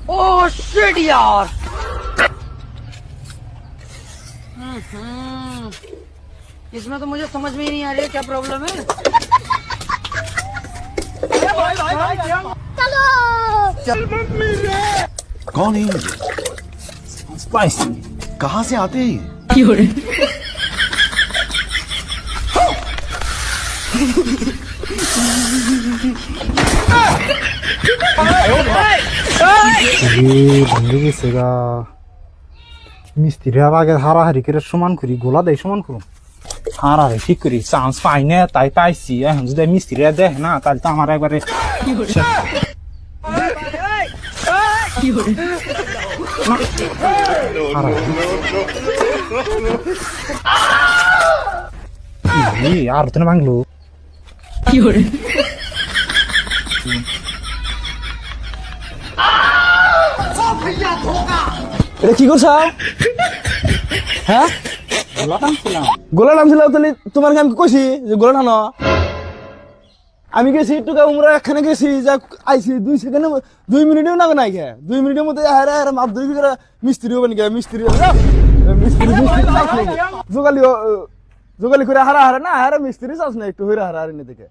Oh shit यार। इसमें तो मुझे समझ में ही नहीं आ रही है क्या प्रॉब्लम है। कौन है ये? स्पाइसी कहाँ से आते हैं? ভেঙে গেছে গা। মিস্ত্রিরা আগে হারাহারি করে সমান করি, গোলা দেয় সমান করুন, হারাহারি ঠিক করি। চান্স পাই না তাই পাইছি। এখন যদি মিস্ত্রিরা দেয় না তাহলে তো আমার একবারে আর তো না ভাঙলো। এটা কি করছ? হ্যাঁ, গোলা নামছিল। তাহলে তোমার আমি কইছি যে গোলা টানো। আমি গেছি একটু উমরা এখানে গেছি, যা আইছি 2 সেকেন্ডে 2 মিনিটেও না নাই গে। 2 মিনিটের মধ্যে হারে হারে মাপ ধরে করে মিস্ত্রি হবেন গে। মিস্ত্রি জোগালি করে হারা হারে না, হারে মিস্ত্রি চাস না একটু হইরা হারা হারে নে দেখে।